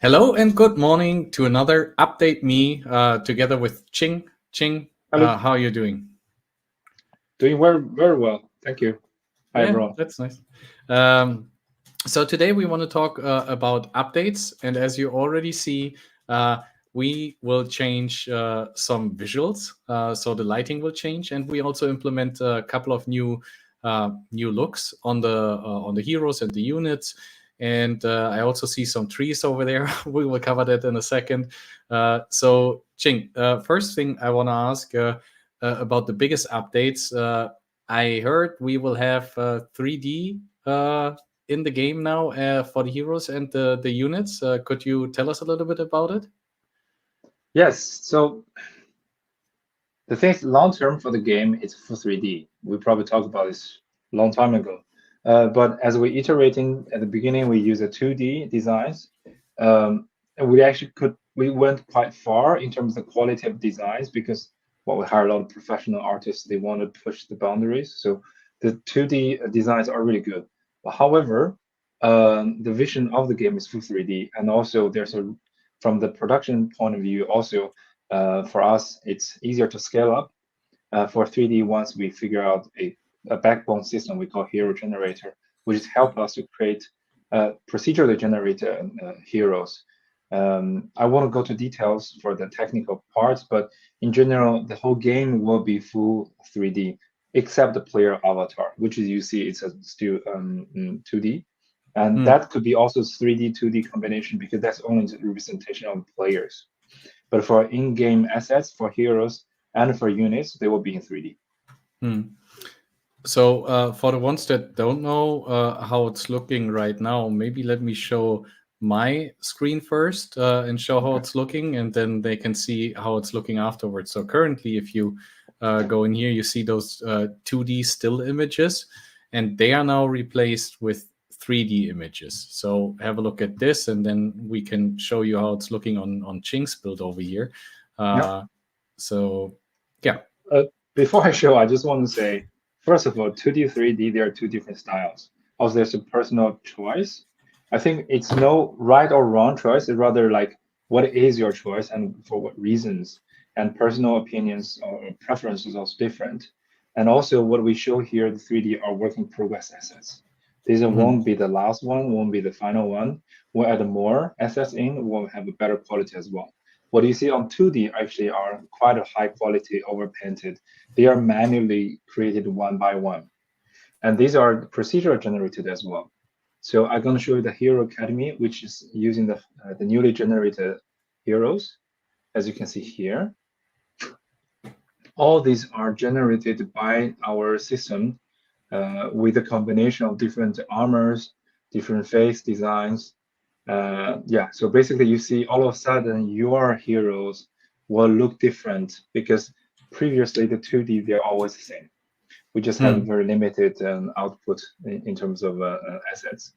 Hello and good morning to another Update Me together with Qing. Qing, Hello. how are you doing? Doing very well. Thank you. Hi, Yeah, everyone. that's nice. Um, so today we want to talk about updates, and as you already see, uh, we will change some visuals. So the lighting will change, and we also implement a couple of new looks on the heroes and the units. And I also see some trees over there. We will cover that in a second. So, Ching, first thing I want to ask about the biggest updates. I heard we will have 3D in the game now for the heroes and the units. Could you tell us a little bit about it? Yes. So the thing is, long term for the game, it's full 3D. We probably talked about this a long time ago. But as we're iterating at the beginning, we use a 2D designs. And we went quite far in terms of the quality of designs because we hire a lot of professional artists. They want to push the boundaries. So the 2D designs are really good. But however, the vision of the game is full 3D, and also from the production point of view, also for us, it's easier to scale up for 3D once we figure out a backbone system we call hero generator, which is help us to create procedurally generated heroes. I won't go to details for the technical parts, but in general, the whole game will be full 3D except the player avatar, which is you see it's still 2D. And Hmm. that could be also 3D, 2D combination because that's only the representation of players. But for in-game assets, for heroes, and for units, they will be in 3D. Hmm. So for the ones that don't know how it's looking right now, maybe let me show my screen first and show how Okay. it's looking, and then they can see how it's looking afterwards. So currently, if you go in here, you see those 2D still images, and they are now replaced with 3D images. So have a look at this, and then we can show you how it's looking on Ching's build over here. Yeah. Uh, so yeah. Uh, Before I show, I just want to say, first of all, 2D, 3D, they are two different styles. Also, there's a personal choice. I think it's no right or wrong choice. It's rather like what is your choice and for what reasons. And personal opinions or preferences are also different. And also, what we show here, the 3D are work in progress assets. These Mhm. won't be the last one, won't be the final one. We'll add more assets in, we'll have a better quality as well. What you see on 2D actually are quite a high quality overpainted. They are manually created one by one. And these are procedural generated as well. So I'm going to show you the Hero Academy, which is using the newly generated heroes, as you can see here. All these are generated by our system with a combination of different armors, different face designs. Yeah, so basically you see all of a sudden your heroes will look different because previously the 2D, they're always the same. We just have a Hmm. very limited output in terms of assets.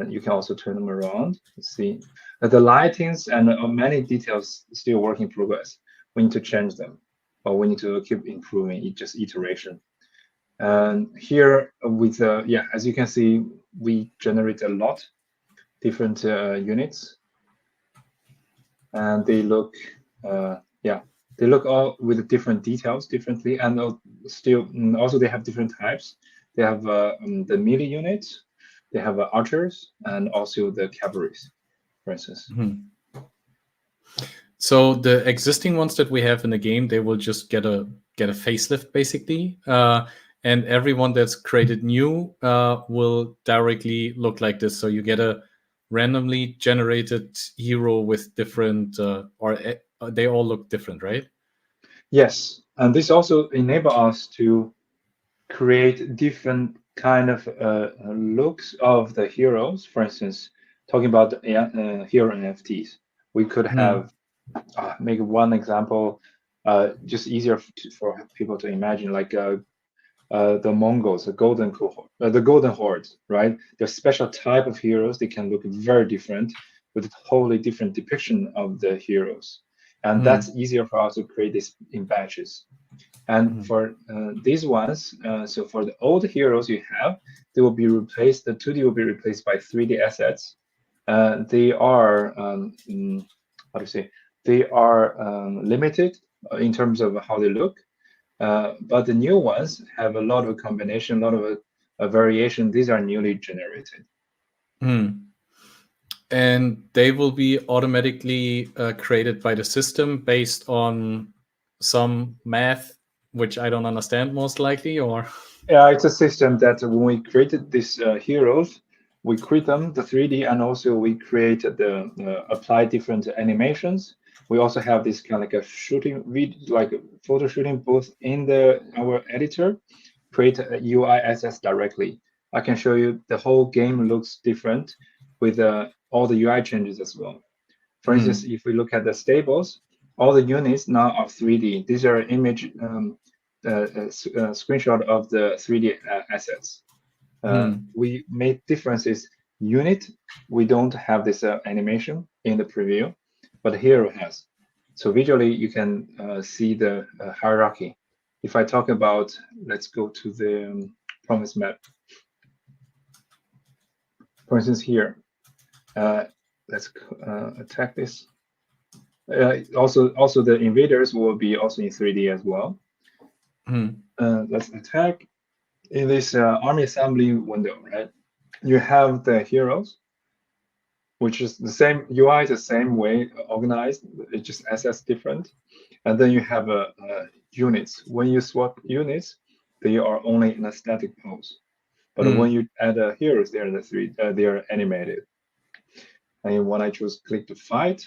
You can also turn them around. See, the lightings and many details still work in progress. We need to change them, or we need to keep improving. It just iteration. And here with yeah, as you can see, we generate a lot different units, and they look yeah, they look all with different details differently, and still also they have different types. They have the melee units, they have archers, and also the cavalries, for instance. Hmm. So the existing ones that we have in the game, they will just get a facelift basically, and everyone that's created new will directly look like this. So you get a randomly generated hero with different, they all look different, right? Yes, and this also enable us to create different kind of looks of the heroes. For instance, talking about the hero NFTs, we could Hmm. have make one example, just easier for people to imagine, like the Mongols, the golden cohort, the golden horde, right? They're special type of heroes. They can look very different with a totally different depiction of the heroes, and Hmm. that's easier for us to create this in batches. And Hmm. for these ones, so for the old heroes you have, they will be replaced. The 2D will be replaced by 3D assets, they are how to say they are limited in terms of how they look. But the new ones have a lot of combination, a lot of variation. These are newly generated. Hmm. And they will be automatically created by the system based on some math, which I don't understand most likely, or. Yeah, it's a system that when we created these heroes, we create them the 3D, and also we create the apply different animations. We also have this kind of like a shooting video, like photo shooting both in the our editor, create a UI assets directly. I can show you the whole game looks different with all the UI changes as well. For instance, Hmm. if we look at the stables, all the units now are 3D. These are image screenshot of the 3D assets. Hmm. We made differences. Unit, we don't have this animation in the preview, but Hero has. So visually, you can see the hierarchy. If I talk about, let's go to the promise map. For instance, here, uh, let's attack this. Also the invaders will be also in 3D as well. Hmm. Let's attack in this army assembly window, right? You have the heroes, which is the same UI, is the same way organized. It just assets different, and then you have units. When you swap units, they are only in a static pose. But when Hmm. you add heroes, they are they are animated. And when I choose click to fight,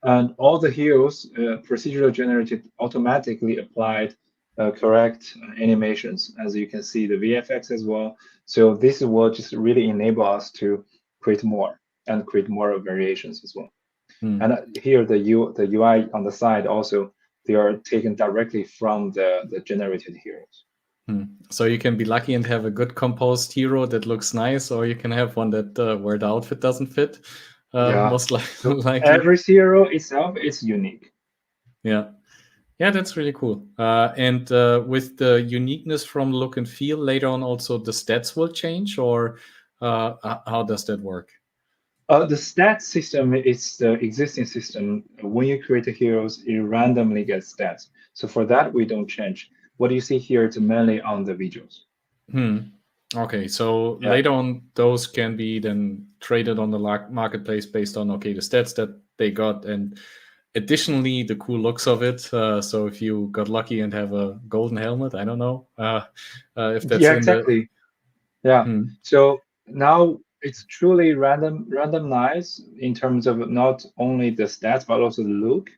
and all the heroes procedural generated automatically applied correct animations, as you can see the VFX as well. So this will just really enable us to create more and create more variations as well. And Hmm. here the UI on the side also, they are taken directly from the generated heroes. Hmm. So you can be lucky and have a good composed hero that looks nice, or you can have one that where the outfit doesn't fit. Yeah. Most So likely. every hero itself is unique. Yeah. Yeah, that's really cool. And with the uniqueness from look and feel, later on also the stats will change, or how does that work? The stat system is the existing system. When you create the heroes, it randomly gets stats. So for that, we don't change. What you see here is mainly on the visuals. Hmm. Okay, so Yeah. later on, those can be then traded on the marketplace based on okay the stats that they got, and additionally the cool looks of it. So if you got lucky and have a golden helmet, I don't know if that's Yeah, in the. exactly. Yeah. Hmm. So now it's truly randomized in terms of not only the stats but also the look.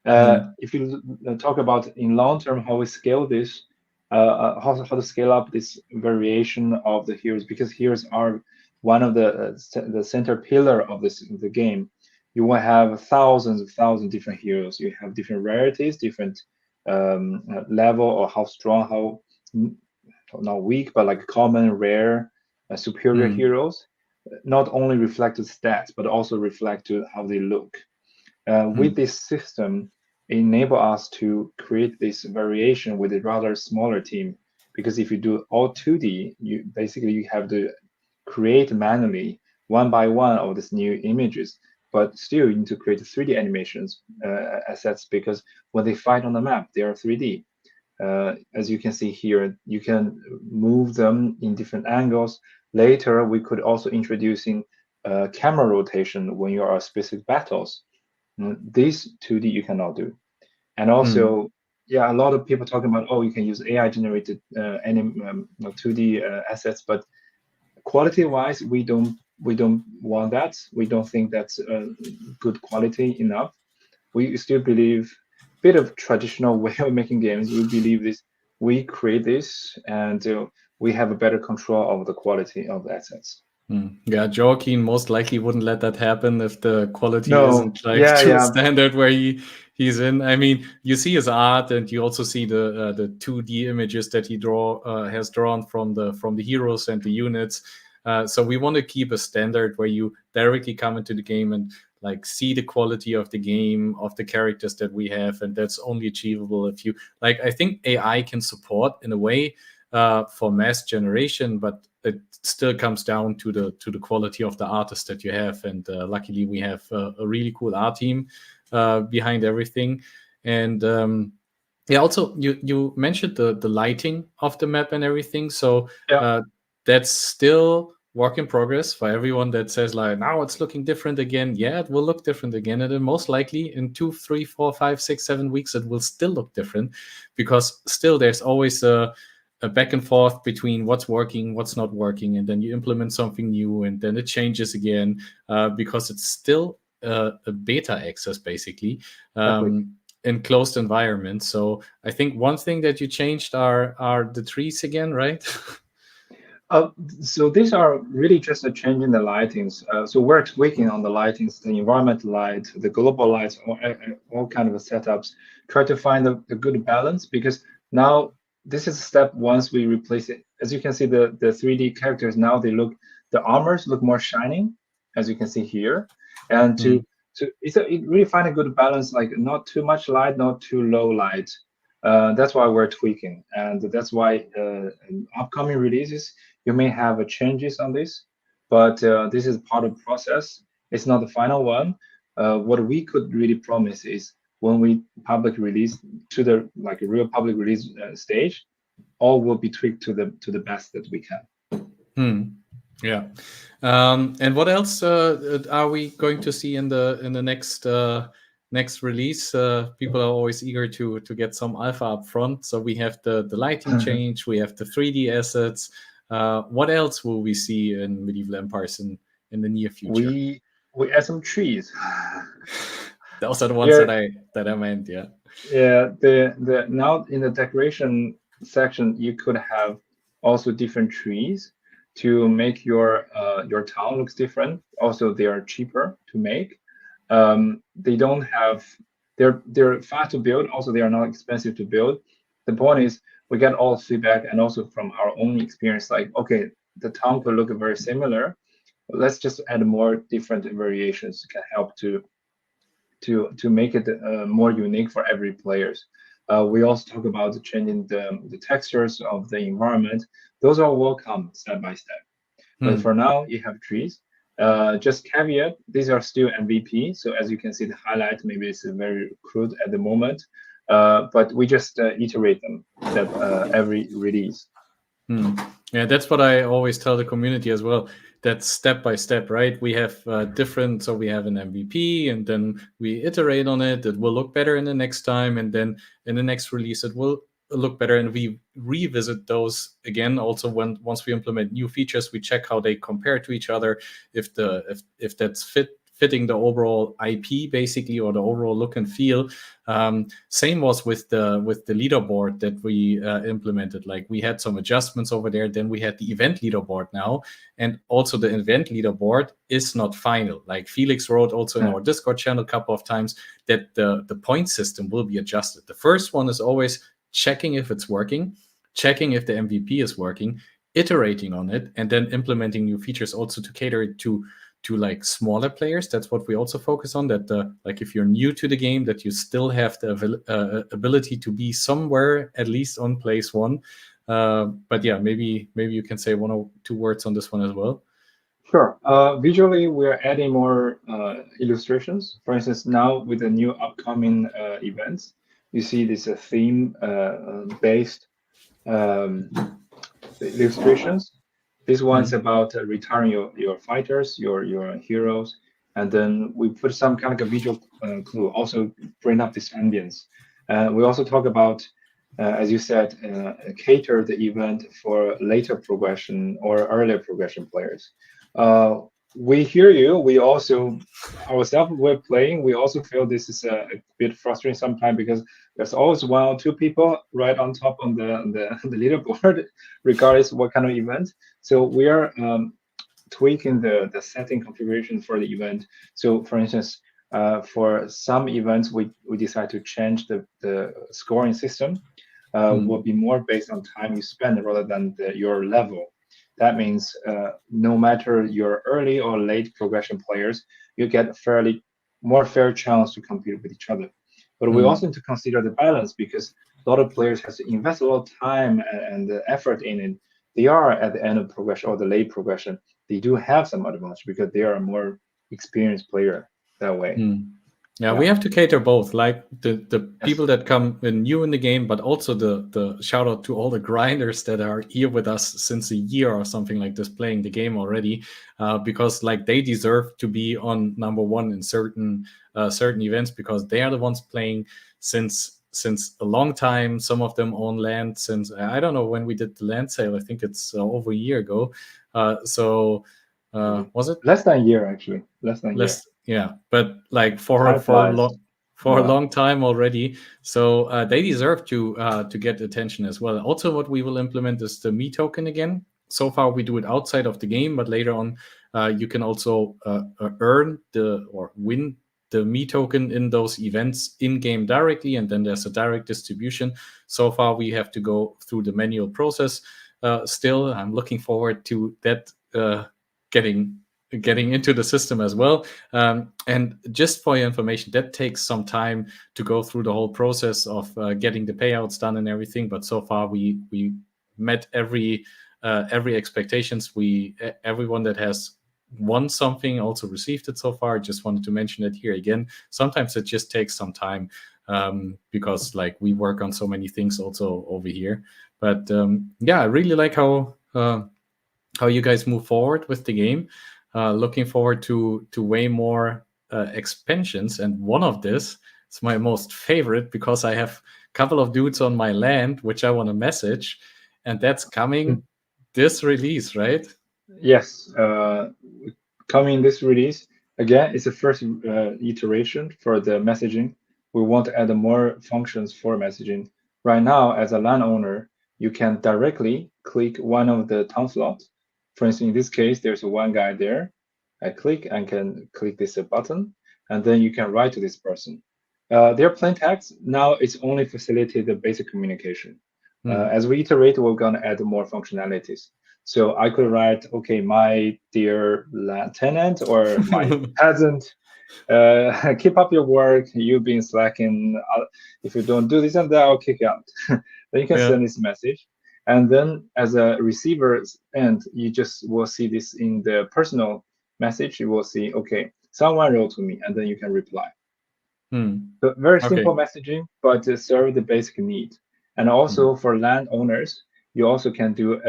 Hmm. If you talk about in long term how we scale this, how to scale up this variation of the heroes, because heroes are one of the center pillar of this the game. You will have thousands of thousands different heroes. You have different rarities, different level or how strong, how not weak, but like common, rare, superior Hmm. heroes. Not only reflect the stats, but also reflect to how they look. With Hmm. this system, enable us to create this variation with a rather smaller team. Because if you do all 2D, you basically you have to create manually one by one of these new images. But still, you need to create 3D animations assets because when they fight on the map, they are 3D. As you can see here, you can move them in different angles. Later, we could also introducing camera rotation when you are specific battles. These 2D you cannot do. And Hmm. also, yeah, a lot of people talking about, oh, you can use AI generated 2D assets, but quality wise, we don't want that. We don't think that's good quality enough. We still believe bit of traditional way of making games. We believe this, we create this, and we have a better control of the quality of the assets. Yeah, Joaquin most likely wouldn't let that happen if the quality No, isn't like yeah, to a yeah, standard where he's in. I mean, you see his art, and you also see the 2D images that he has drawn from the heroes and the units. So we want to keep a standard where you directly come into the game and like see the quality of the game of the characters that we have, and that's only achievable if you like. I think AI can support in a way for mass generation, but it still comes down to the quality of the artist that you have. And luckily, we have a really cool art team behind everything. And yeah, also you mentioned the lighting of the map and everything. So Yeah, that's still work in progress for everyone that says like now it's looking different again. Yeah, it will look different again, and then most likely in 2, 3, 4, 5, 6, 7 weeks it will still look different, because still there's always a back and forth between what's working, what's not working, and then you implement something new, and then it changes again, because it's still a beta access basically. exactly. In closed environments. So I think one thing that you changed are the trees again, right? Uh, so these are really just a change in the lightings. So we're tweaking on the lightings, the environment light, the global lights, all kind of setups. Try to find a good balance, because now this is step once we replace it. As you can see, the 3D characters now the armors look more shining, as you can see here, and Mm, it really find a good balance, like not too much light, not too low light. That's why we're tweaking, and that's why in upcoming releases you may have changes on this, but this is part of the process. It's not the final one. What we could really promise is when we public release to the like a real public release stage, all will be tweaked to the best that we can. mm, yeah. And what else are we going to see in the next release? People are always eager to get some alpha up front. So we have the lighting change, we have the 3D assets. What else will we see in Medieval Empires in the near future? we we add some trees. Those are the ones Here, that I meant. Yeah. yeah, the now in the decoration section, you could have also different trees to make your town looks different. Also, they are cheaper to make. They don't have they're fast to build. Also, they are not expensive to build. The point is, we get all feedback and also from our own experience. Like, okay, the town could look very similar. Let's just add more different variations, can help to make it more unique for every players. We also talk about changing the textures of the environment. Those are welcome step by step. But Hmm. for now, you have trees. Just caveat, these are still MVP. So as you can see, the highlight maybe it's very crude at the moment, but we just iterate them step every release. Hmm. Yeah, that's what I always tell the community as well. That's step by step, right? We have different, so we have an MVP, and then we iterate on it. It will look better in the next time, and then in the next release, it will look better, and we revisit those again. Also, when once we implement new features, we check how they compare to each other, if that's fitting the overall IP basically, or the overall look and feel. Same was with the leaderboard that we implemented. Like we had some adjustments over there. Then we had the event leaderboard now, and also the event leaderboard is not final. Like Felix wrote also in Yeah. our Discord channel a couple of times that the point system will be adjusted. The first one is always checking if it's working, checking if the MVP is working, iterating on it, and then implementing new features also to cater it to like smaller players. That's what we also focus on, that like if you're new to the game, that you still have the ability to be somewhere at least on place one. But yeah, maybe you can say one or two words on this one as well. Sure. Visually, we're adding more illustrations. For instance, now with the new upcoming events, you see this theme based um, illustrations. This one's Mm, about retiring your fighters, your heroes, and then we put some kind of a visual clue. Also, bring up this ambience. We also talk about, as you said, cater the event for later progression or earlier progression players. Uh, we hear you. We also ourselves we're playing. We also feel this is a bit frustrating sometimes because there's always one or two people right on top on the leaderboard regardless what kind of event. So we are tweaking the setting configuration for the event. So for instance, for some events, we decide to change the scoring system. Will mm, be more based on time you spend rather than your level. That means no matter your early or late progression players, you get a fairly more fair chance to compete with each other. But we also mm, need to consider the balance because a lot of players has to invest a lot of time and effort in it. they are at the end of progression or the late progression, they do have some advantage because they are a more experienced player that way. Yeah, Yeah. we have to cater both, like the Yes. people that come in new in the game, but also the shout out to all the grinders that are here with us since a year or something like this, playing the game already, because like they deserve to be on number one in certain events because they are the ones playing since a long time. Some of them own land since I don't know when we did the land sale. I think it's over a year ago. So was it? Less than a year, actually. Less than a year. Less, yeah, but like Time flies. for a Yeah. long time already. So they deserve to get attention as well. Also, what we will implement is the me token again. So far, we do it outside of the game, but later on, you can also earn the or win the me token in those events in game directly, and then there's a direct distribution. So far, we have to go through the manual process. Still, I'm looking forward to that getting into the system as well. And just for your information, that takes some time to go through the whole process of getting the payouts done and everything. But so far, we met every expectations. Everyone that has won something also received it so far. Just wanted to mention it here again. Sometimes it just takes some time because like we work on so many things also over here. But yeah, I really like how you guys move forward with the game. Looking forward to way more expansions, and one of this is my most favorite because I have a couple of dudes on my land which I want to message, and that's coming this release, right? Yes. Coming this release, again, it's the first iteration for the messaging. We want to add more functions for messaging. Right now, as a landowner, you can directly click one of the town slots. For instance, in this case, there's one guy there. I click and can click this button, and then you can write to this person. Their plain text, now it's only facilitate the basic communication. As we iterate, we're going to add more functionalities. So I could write, okay, my dear tenant or my peasant, keep up your work. You've been slacking. If you don't do this and that, I'll kick you out. Then you can Yeah. send this message. And then as a receiver's end, you just will see this in the personal message. You will see, okay, someone wrote to me, and then you can reply. So very Okay. simple messaging, but to serve the basic need. And also for landowners, you also can do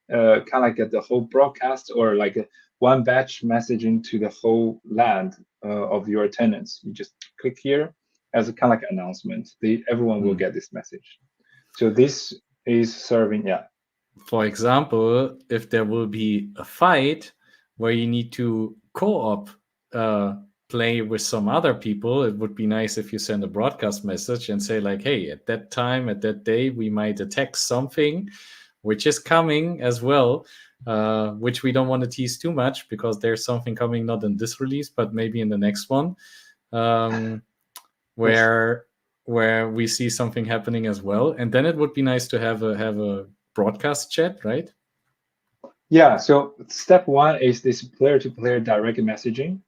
kind of like the whole broadcast or like one batch messaging to the whole land of your tenants. You just click here as a kind of like announcement. Everyone will get this message. So this is serving, yeah. For example, if there will be a fight where you need to co-op play with some other people, it would be nice if you send a broadcast message and say like, hey, at that time, at that day, we might attack something which is coming as well, which we don't want to tease too much because there's something coming not in this release, but maybe in the next one, Yes. where we see something happening as well. And then it would be nice to have a broadcast chat, right? Yeah, so step one is this player-to-player direct messaging.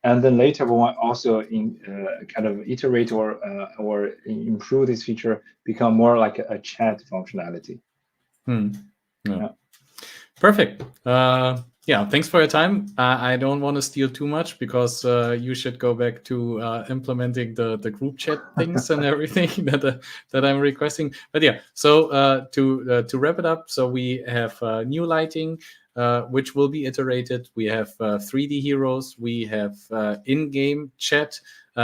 And then later we want also in kind of iterate or improve this feature, become more like a chat functionality. Yeah. Yeah. Perfect. Yeah, thanks for your time. I don't want to steal too much because you should go back to implementing the group chat things and everything that I'm requesting. But yeah, so to wrap it up, so we have new lighting, which will be iterated. We have 3D heroes. We have in-game chat,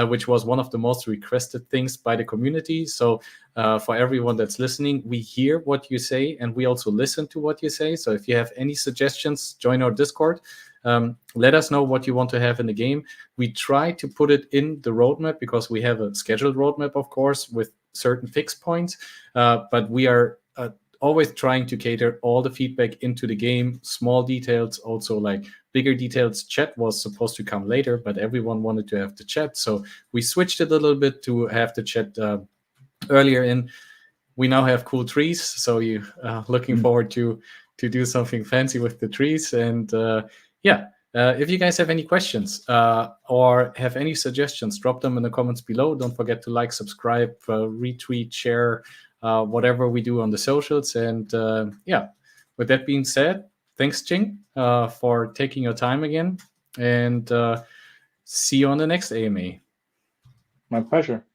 which was one of the most requested things by the community. So for everyone that's listening, we hear what you say and we also listen to what you say. So if you have any suggestions, join our Discord. Let us know what you want to have in the game. We try to put it in the roadmap because we have a scheduled roadmap, of course, with certain fixed points. But we are always trying to cater all the feedback into the game, small details, also like bigger details. Chat was supposed to come later, but everyone wanted to have the chat. So we switched it a little bit to have the chat earlier in. We now have cool trees, so you looking forward to do something fancy with the trees. And yeah, if you guys have any questions or have any suggestions, drop them in the comments below. Don't forget to like, subscribe, retweet, share, whatever we do on the socials. And yeah, with that being said, thanks, Qing, for taking your time again, and see you on the next AMA. My pleasure.